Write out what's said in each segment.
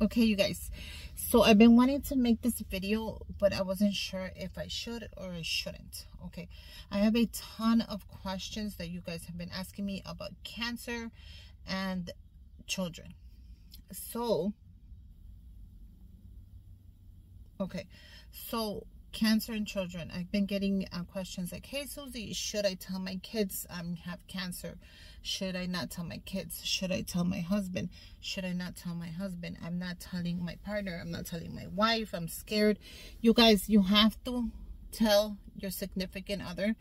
Okay, you guys, so I've been wanting to make this video, but I wasn't sure if I should or I shouldn't. Okay, I have a ton of questions that you guys have been asking me about cancer and children. So okay, so cancer in children. I've been getting questions like, hey Susie, should I tell my kids I have cancer? Should I not tell my kids? Should I tell my husband? Should I not tell my husband? I'm not telling my partner. I'm not telling my wife. I'm scared. You guys, you have to tell your significant other,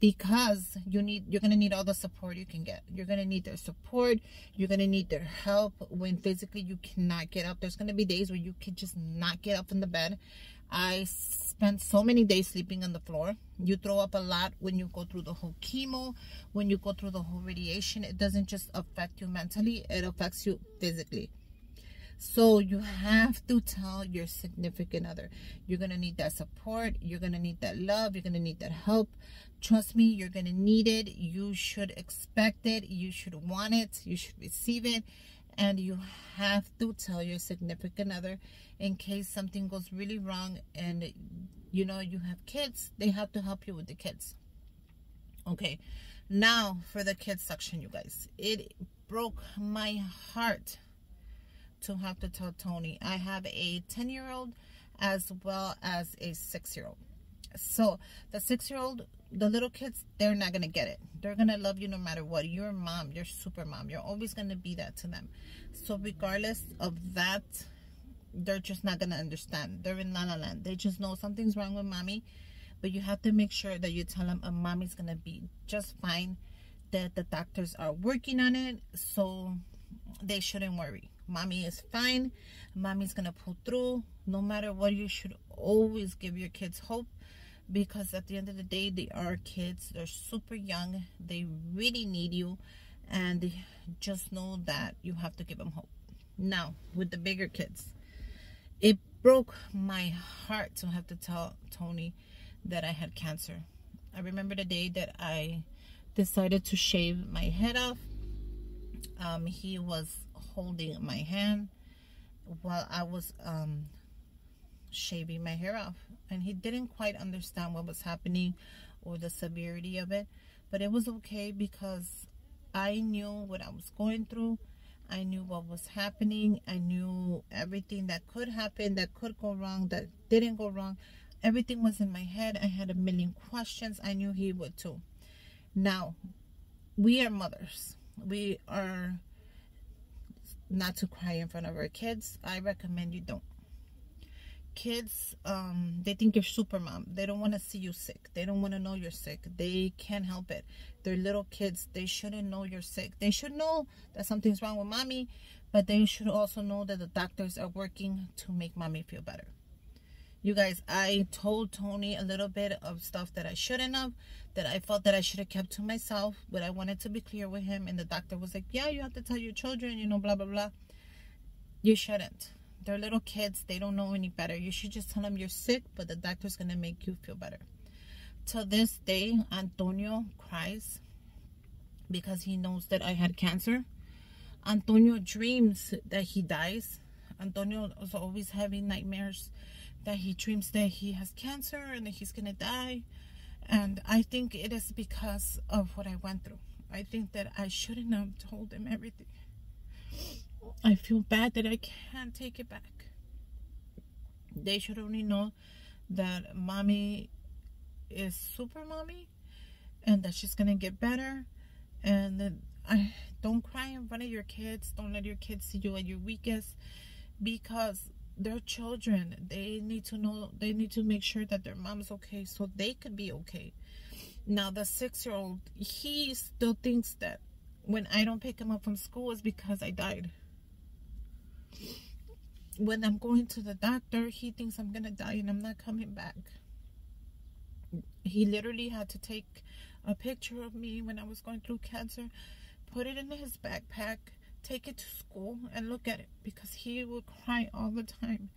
because you're going to need all the support you can get. You're going to need their support. You're going to need their help when physically you cannot get up. There's going to be days where you could just not get up from the bed. I spent so many days sleeping on the floor. You throw up a lot when you go through the whole chemo, when you go through the whole radiation. It doesn't just affect you mentally, it affects you physically. So you have to tell your significant other. You're going to need that support. You're going to need that love. You're going to need that help. Trust me, you're going to need it. You should expect it. You should want it. You should receive it. And you have to tell your significant other in case something goes really wrong and you know you have kids. They have to help you with the kids. Okay, now for the kids section, you guys. It broke my heart to have to tell Tony. I have a 10-year-old as well as a 6-year-old. So the 6-year-old, the little kids, they're not going to get it. They're going to love you no matter what. You're a mom. You're super mom. You're always going to be that to them. So regardless of that, they're just not going to understand. They're in la la land. They just know something's wrong with mommy. But you have to make sure that you tell them a mommy's going to be just fine. That the doctors are working on it. So they shouldn't worry. Mommy is fine. Mommy's going to pull through. No matter what, you should always give your kids hope. Because at the end of the day, they are kids. They're super young. They really need you. And just know that you have to give them hope. Now, with the bigger kids, it broke my heart to have to tell Tony that I had cancer. I remember the day that I decided to shave my head off. He was holding my hand while I was shaving my hair off, and he didn't quite understand what was happening or the severity of it, but it was okay because I knew what I was going through. I knew what was happening. I knew everything that could happen, that could go wrong, that didn't go wrong. Everything was in my head. I had a million questions. I knew he would too. Now, we are mothers. We are not to cry in front of our kids. I recommend you don't. Kids, they think you're super mom. They don't want to see you sick. They don't want to know you're sick. They can't help it. They're little kids. They shouldn't know you're sick. They should know that something's wrong with mommy, but they should also know that the doctors are working to make mommy feel better. You guys, I told Tony a little bit of stuff that I shouldn't have, that I felt that I should have kept to myself, but I wanted to be clear with him, and the doctor was like, yeah, you have to tell your children, you know, blah, blah, blah. You shouldn't. They're little kids. They don't know any better. You should just tell them you're sick, but the doctor's going to make you feel better. Till this day, Antonio cries because he knows that I had cancer. Antonio dreams that he dies. Antonio is always having nightmares that he dreams that he has cancer and that he's going to die. And I think it is because of what I went through. I think that I shouldn't have told him everything. I feel bad that I can't take it back. They should only know that mommy is super mommy and that she's gonna get better. And that I don't cry in front of your kids. Don't let your kids see you at your weakest, because they're children. They need to know, they need to make sure that their mom's okay so they could be okay. Now the 6-year-old, he still thinks that when I don't pick him up from school is because I died. When I'm going to the doctor, he thinks I'm gonna die and I'm not coming back. He literally had to take a picture of me when I was going through cancer, put it in his backpack, take it to school and look at it, because he would cry all the time.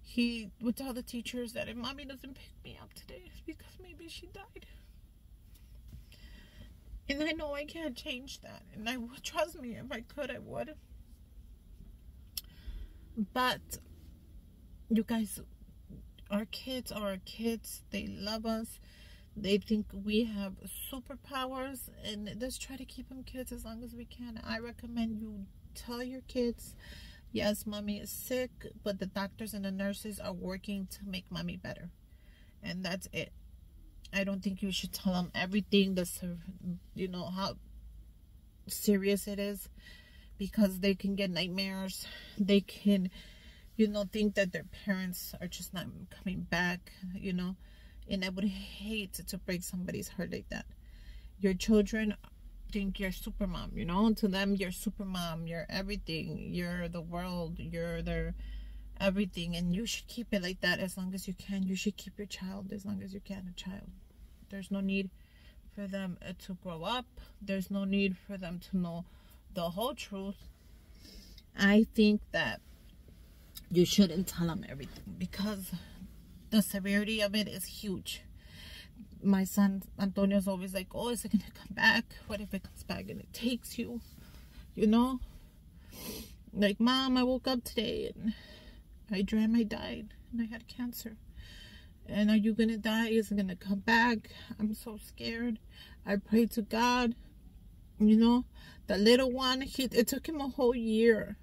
He would tell the teachers that if mommy doesn't pick me up today, it's because maybe she died. And I know I can't change that. And I would, trust me, if I could, I would. But you guys, our kids are our kids. They love us. They think we have superpowers, and let's try to keep them kids as long as we can. I recommend you tell your kids, yes, mommy is sick, but the doctors and the nurses are working to make mommy better. And that's it. I don't think you should tell them everything, you know, how serious it is, because they can get nightmares. They can, you know, think that their parents are just not coming back, you know. And I would hate to break somebody's heart like that. Your children think you're super mom, you know. To them, you're super mom. You're everything. You're the world. You're their everything. And you should keep it like that as long as you can. You should keep your child as long as you can a child. There's no need for them to grow up. There's no need for them to know the whole truth. I think that you shouldn't tell them everything, because the severity of it is huge. My son Antonio's always like, oh, is it gonna come back? What if it comes back and it takes you? You know, like, Mom, I woke up today and I dreamt I died and I had cancer. And are you gonna die? Is it gonna come back? I'm so scared. I pray to God. You know, the little one, it took him a whole year,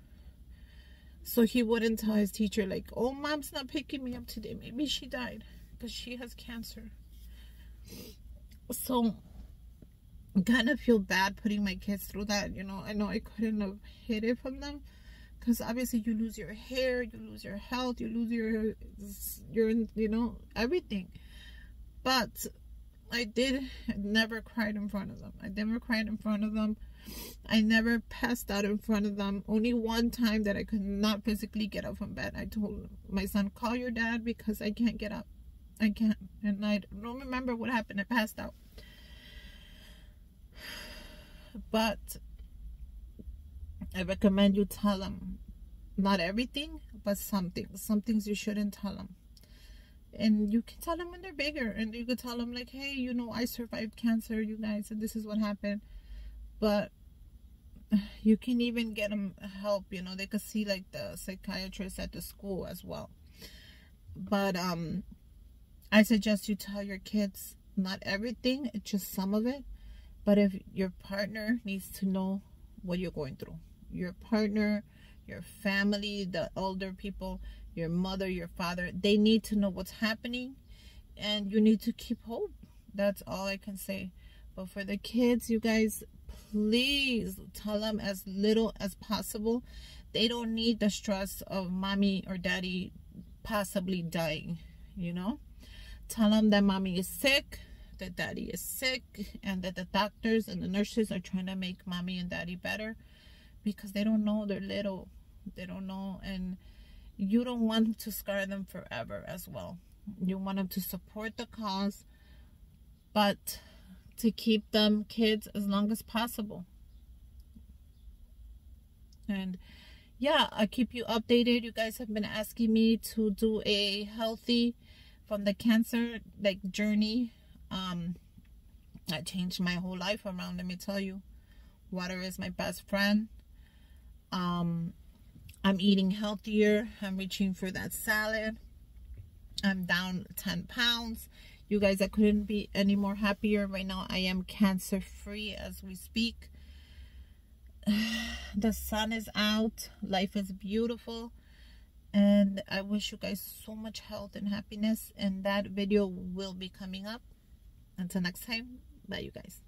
so he wouldn't tell his teacher, like, oh, Mom's not picking me up today. Maybe she died because she has cancer. So I kind of feel bad putting my kids through that. You know, I know I couldn't have hid it from them, because obviously you lose your hair, you lose your health, you lose your, you know, everything. But I never cried in front of them. I never cried in front of them. I never passed out in front of them. Only one time that I could not physically get up from bed, I told my son, call your dad, because I can't get up. I can't. And I don't remember what happened. I passed out. But I recommend you tell them, not everything, but some things. Some things you shouldn't tell them. And you can tell them when they're bigger. And you can tell them, like, hey, you know, I survived cancer, you guys, and this is what happened. But you can even get them help. You know, they could see, like, the psychiatrist at the school as well. But I suggest you tell your kids not everything, it's just some of it. But if your partner needs to know what you're going through, your partner, your family, the older people, your mother, your father, they need to know what's happening, and you need to keep hope. That's all I can say. But for the kids, you guys, please tell them as little as possible. They don't need the stress of mommy or daddy possibly dying, you know. Tell them that mommy is sick, that daddy is sick, and that the doctors and the nurses are trying to make mommy and daddy better, because they don't know. They're little. They don't know. And you don't want to scar them forever as well. You want them to support the cause, but to keep them kids as long as possible. And yeah, I'll keep you updated. You guys have been asking me to do a healthy from the cancer, like, journey. I changed my whole life around. Let me tell you, water is my best friend. I'm eating healthier. I'm reaching for that salad. I'm down 10 pounds. You guys, I couldn't be any more happier. Right now, I am cancer free as we speak. The sun is out. Life is beautiful. And I wish you guys so much health and happiness. And that video will be coming up. Until next time, bye, you guys.